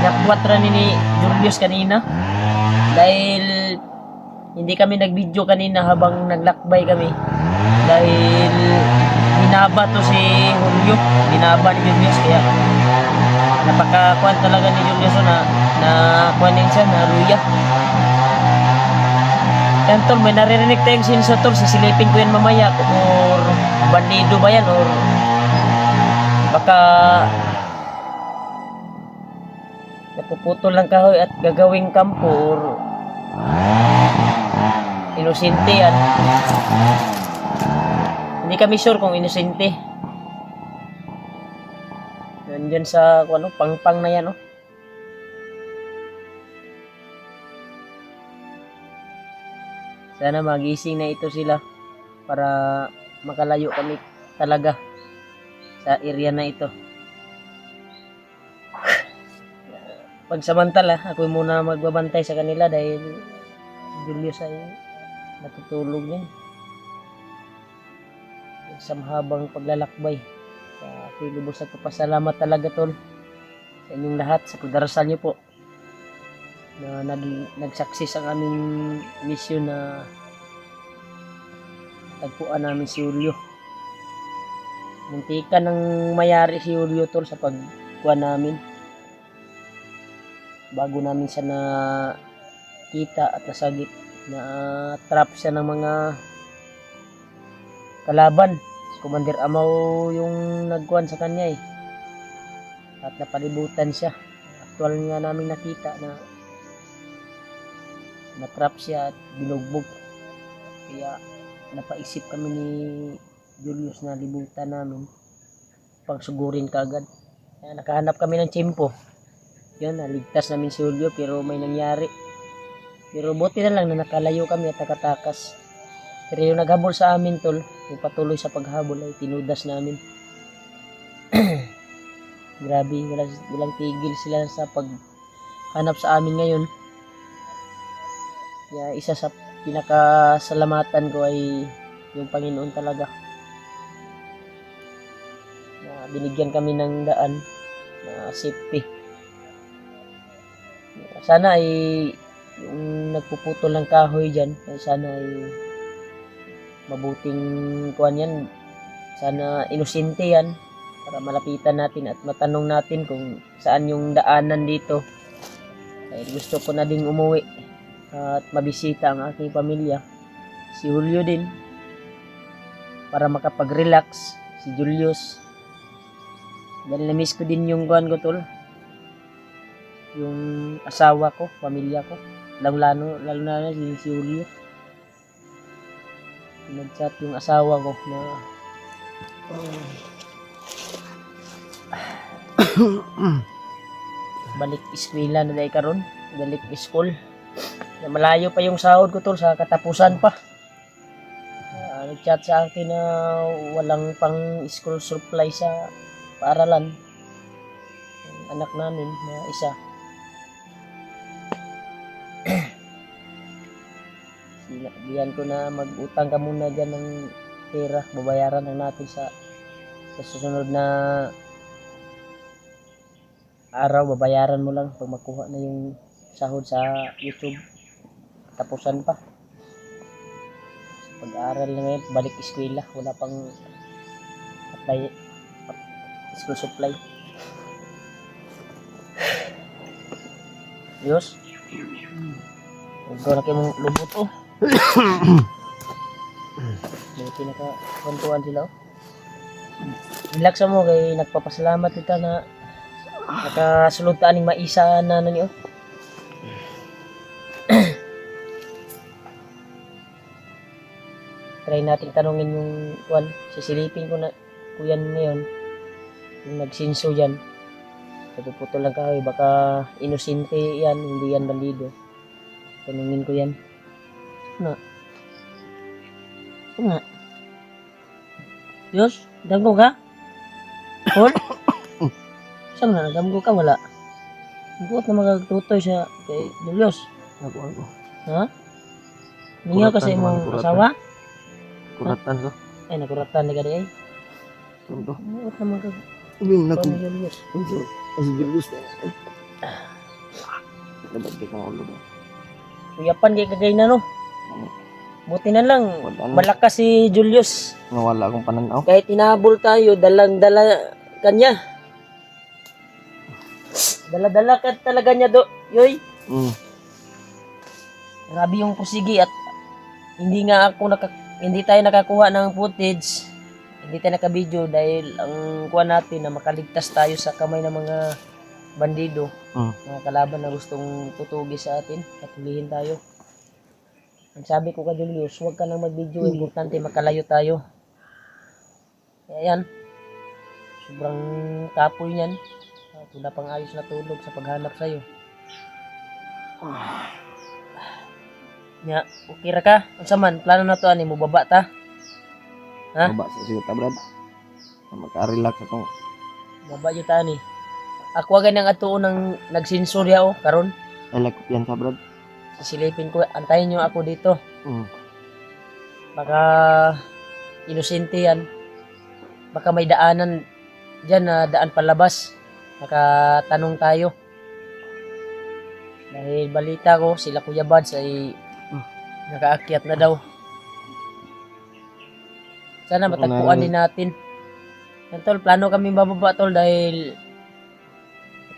Pinakwat rin ni Julius kanina dahil hindi kami nag-video kanina habang naglakbay kami. Dahil binaba to si Julio. Binaba ni Julius kaya napakakuan talaga ni Julius na kuanin siya, na luya. Yan tol, may naririnig tayong sinso tol. Sisilipin ko yan mamaya or bandido ba yan or baka napuputol lang kahoy at gagawing kampo or inosente yan. Hindi kami sure kung inosente. Nandyan sa ano, pangpang na yan, oh. Sana magising na ito sila para makalayo kami talaga sa area na ito. Pagsamantala, ako muna magbabantay sa kanila dahil si Julius ay natutulog din sa mahabang paglalakbay. Ako'y lubos at papasalamat talaga tol sa inyong lahat sa pagdarasal niyo po na nag-success ang aming mission na tagpuan namin si Julio. Muntikan ng mayari si Julio tol sa pagkuha namin bago namin siya na kita at nasagip na trap siya ng mga kalaban. Si Commander Amaw yung nagkuhan sa kanya eh, at napalibutan siya. Actual nga namin nakita na na-trap siya at binugbog. Kaya napaisip kami ni Julius na libutan namin, pagsugurin kaagad. Kaya nakahanap kami ng tiyempo. Yun, naligtas namin si Julio pero may nangyari. Pero buti na lang na nakalayo kami at nakatakas. Pero yung naghabol sa amin tol, yung patuloy sa paghabol ay tinudas namin. Grabe, walang tigil sila sa paghanap sa amin ngayon. Kaya isa sa pinakasalamatan ko ay yung Panginoon talaga. Na binigyan kami ng daan na safety. Sana ay yung nagpuputol ng kahoy dyan, ay sana ay mabuting kuan yan. Sana inosente yan para malapitan natin at matanong natin kung saan yung daanan dito. Ay gusto ko na ding umuwi at mabisita ang aking pamilya, si Julio din, para makapag-relax, si Julius, dahil na-miss ko din yung kuan ko tol, yung asawa ko, pamilya ko, lalo na si Julio. Nag-chat yung asawa ko na balik eskwela na dahil karon, balik school. Na malayo pa yung sahod ko tol, sa katapusan pa. Nag-chat sa akin na walang pang school supply sa paaralan. Ang anak namin na isa. Sinabihan ko na mag-utang ka muna dyan ng pera, babayaran lang natin sa susunod na araw, babayaran mo lang pag makuha na yung sahod sa YouTube. Tapusan pa. Pag-aaral na ngayon, balik eskwela, wala pang apply school supply. Diyos, ikaw na kayo mong lubot oh. May pinaka-kwentuhan sila oh. Relax mo kay nagpapasalamat kita na nakasulugtaan ng maisa na niyo. Try natin tanungin yung one, sisilipin ko na kuyan ngayon yung nagsinso dyan, nagpuputol lang kahoy, baka inosente yan, hindi yan bandido. Tanungin ko yan. Nga Diyos, damgo ka? Paul? Saan na, damgo ka? Wala. Buot na magagtutoy siya kay Julius. Ako. Ha? Ningaw ka sa imong asawa? Kuratan ko. Ay, nakuratan na gani ay. Ito. Buot na magagtutoy Ibig na ko. ni Julius. Ay, Julius na. Dapat di ka ulo ba? Kuyapan kay kagay na no. Buti na lang, Wala na. malakas si Julius. Nawala akong pananaw. Kahit inahabol tayo, dalang-dala kanya. Dala-dala ka talaga niya yoy. Mm. Grabe yung pusigi at hindi tayo nakakuha ng footage. Hindi tayo naka-video dahil ang kuha natin na makaligtas tayo sa kamay ng mga bandido, mga kalaban na gustong tutugi sa atin at hulihin tayo. Ang sabi ko kay Julius, huwag ka nang mag-video, importante makalayo tayo. Kaya yan, sobrang tapoy niyan. Wala pang ayos na tulog sa paghanap sa'yo. Ya, okay ra ka? Unsa man, plano na to ani mo baba ta? Ha? Baba sa siya Brad. Maka-relax ako. Baba jud ta ni. Ako agad nang atuon ng nagsinsor yaw karon. Ay like yan sa Brad. Sisilipin ko, antayin niyo ako dito. Baka inosente yan. Baka may daanan diyan na daan palabas. Nakatanong tayo. Dahil balita ko sila Kuya Bads ay nakaakyat na daw. Sana matagpuan din natin. Yan tol, plano kami bababa tol dahil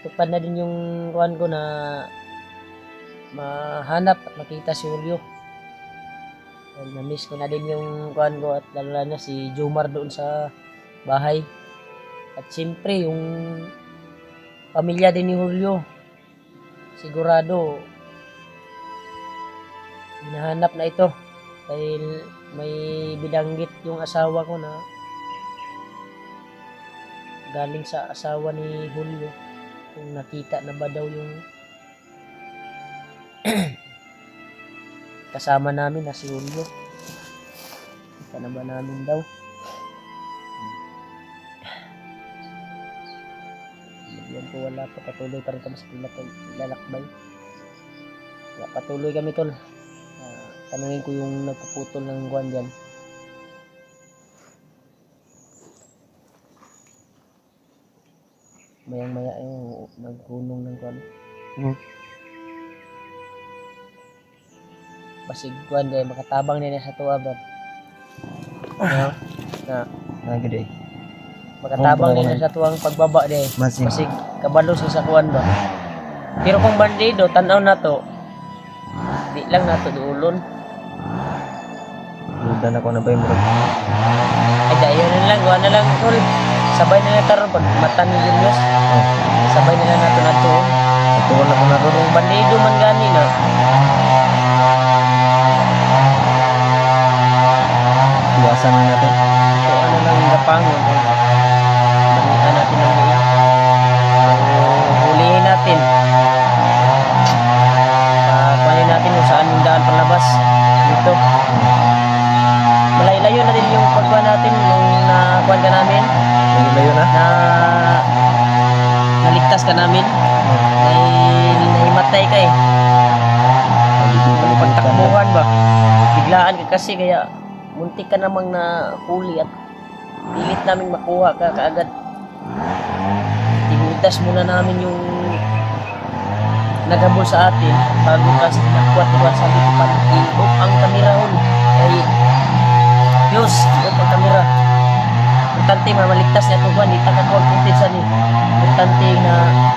tupad na din yung kuhan ko na mahanap at makita si Julio. Dahil na-miss ko na din yung kuhan ko at lalo na si Jomar doon sa bahay. At siyempre yung pamilya din ni Julio. Sigurado hinahanap na ito dahil may bidanggit yung asawa ko na galing sa asawa ni Julio kung nakita na ba daw yung kasama namin na si Julio. Kita na ba namin daw? Yan po, wala pa, patuloy pa rin kami sa lalakbay. Kaya patuloy kami tol. Tanungin ko yung nagpuputol ng guwan dyan. Mayang maya yung nagkunong ng guwan. Basig guwan dyan, makatabang na niya sa tuwa ba? Nagde. Makatabang din na sa tuwang pagbaba deh. Masig. Basig kabalo sa kuwan ba. Pero kung bandido tanaw na to, di lang nato duulon. Ludan ako na ba yung Brad? Ay dayo na lang, gawa na lang tol. Sabay na lang karon pag mata ni Julius. Sabay na lang nato nato. Tuwal ako na ron. Kung bandido man gani na. Iwasan na natin. So ano lang gapangon. Balikan natin ang liit. Hulihin natin. Kuhanin natin kung saan yung daan palabas. Dito. Malayo-layo na din yung pagkuha natin nung nakuha ka namin. Layo na. Na naligtas ka namin. Nahimatay ka eh. Pagtakbuhan ba? Biglaan ka kasi kaya muntik ka namang na huli at pilit namin makuha ka kaagad. Tinutas muna namin yung naghabol sa atin bago kasi nakuha diba sabi ko pa i-off ang kamera hon ay Diyos, i-off ang kamera importante maligtas niya ito buwan di takakuha footage sa ni importante na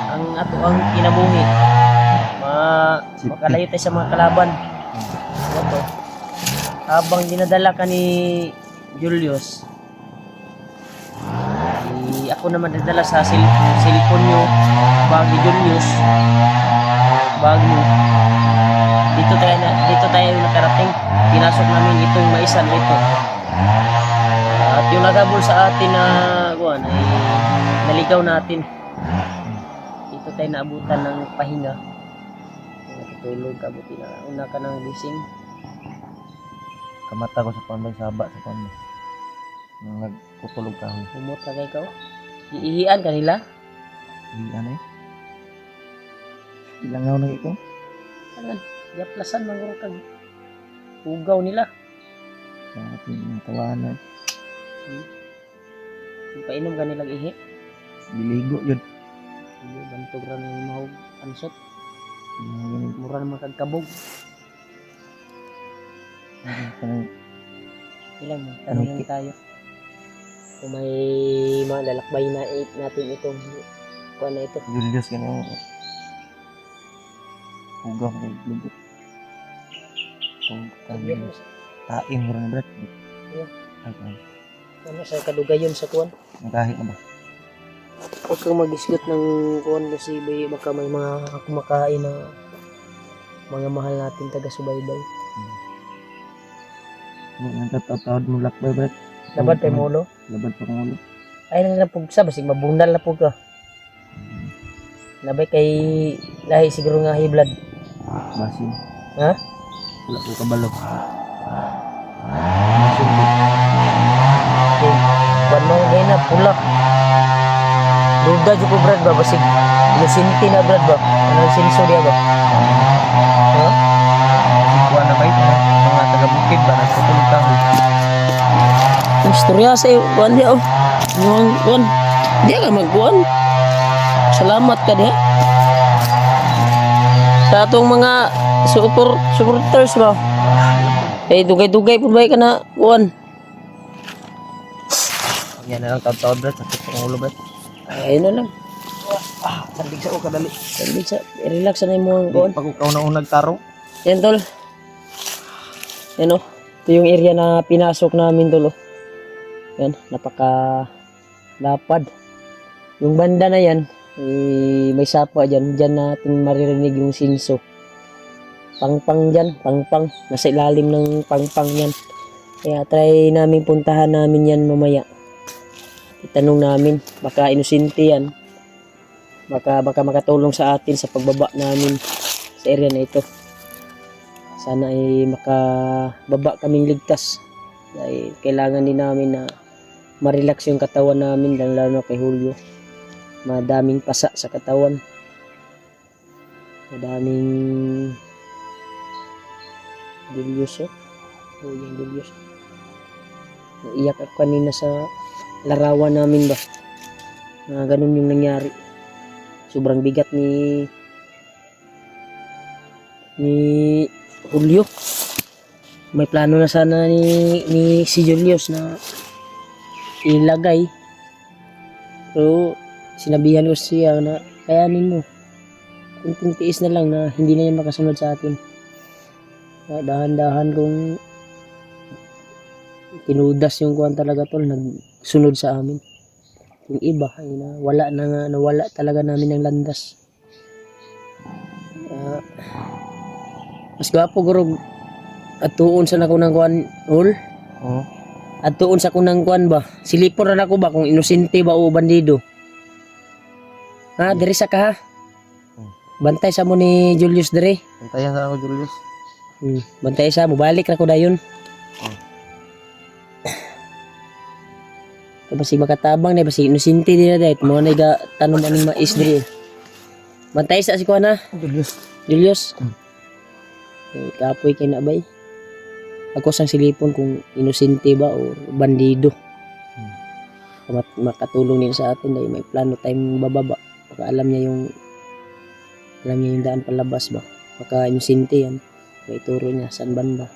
ang ato ang kinabuhi makalayo tayo sa mga kalaban ito habang dinadala ka ni Julius ako naman nadala sa cellphone nyo bag ni Julius bag mo dito tayo nakarating pinasok namin itong maisan ito at yung nagabol sa atin na kuwan ay naligaw natin dito tayo naabutan ng pahinga natutulog ka buti na una ka ng gising Kamata ko sa pambay saba sa pambay. Nagputulog ka. humot na kayo ikaw iihian kanila Di ano eh. Ilangaw na ito. Tangan, yaplasan manguro kag ugaw nila. Sa ating tawanan. Painom ka nilang ihi. Diligo yun. Hindi, bantog ra ng mahog ansot. Ganun. Mura naman kag kabog. Kanang Ilang tanong lang tayo. Kung may mga lalakbay na natin itong kuha na ito. Julius kanang hugang kay lubot. Kung kanang taing mo rin brad. Yeah. Ay, Ano sa kadugayon sa kuwan? kahit na ba? Huwag kang mag-isgot ng kuwan kasi baka may mga kumakain na mga mahal natin taga-subaybay. Ang tatawad mo lakbay brad. Dapat kay Molo. Labad pa kong ulo. Ay na pugsa basig mabundal na pug ka. Nabay kay lahi siguro nga high blood. Basin. Ha? Wala ko kabalo. Okay. Ban mo gay na pula. Duda jud ko brad ba basig inusinti na brad ba? Ano sinso dia ba? Ha? Kuha na ba ito? Mga taga-bukid ba? Nagputulog ka. Istorya sa kuwan dia oh. Yung kuwan. Dia ka magkuwan. Salamat ka dia. Sa atong mga supporters ba. Eh dugay-dugay pud bay ka na kuwan. Yan na lang tawad brad. Sakit pang ulo brad. Ay na lang. Sandig sa o kadali. Sabi sa relax na mo Di kuwan. pa ko kauna-unang tarong. Yan tol. Yan o. Ito yung area na pinasok namin tol oh. Yan, napaka lapad. Yung banda na yan, may sapa dyan. Dyan natin maririnig yung sinso. Pangpang dyan, pangpang. Nasa ilalim ng pangpang yan. Kaya try namin puntahan namin yan mamaya. Itanong namin, baka inusinti yan. Baka makatulong sa atin sa pagbaba namin sa area na ito. Sana ay makababa kaming ligtas. Dahil kailangan din namin na ma-relax yung katawan namin, lalo na kay Julio. Madaming pasa sa katawan. Madaming Julius oh. Oh, yung Julius. Naiyak ako kanina sa larawan namin ba. Na ganun yung nangyari. Sobrang bigat ni Julio. May plano na sana ni si Julius na ilagay. Pero sinabihan ko siya na kayanin mo. Kunting tiis na lang na hindi na yan makasunod sa atin. Dahan-dahan kung tinudas yung kuwan talaga tol, nagsunod sa amin. Yung iba ay nawala talaga namin ng landas. Mas gwapo guro at tuon sa nakunang kuan ul. Oo. At tuon sa kunang kuan ba? Silipor na ako ba kung inosente ba o bandido? Ha, diri sa ka ha. Bantay sa mo ni Julius diri. Antayan sa ako Julius. Bantay sa mo balik ra ko dayon. Basi makatabang na basi inosente din na dahil mo na ga tanom aning mais diri. Bantay sa si kuan ha. Julius. Kapoy kay na bay. Ako sang silipon kung inosente ba o bandido. Makatulong din sa atin dahil may plano tayong bababa. Baka alam niya yung daan palabas ba. Baka inosente yan. May turo niya saan banda.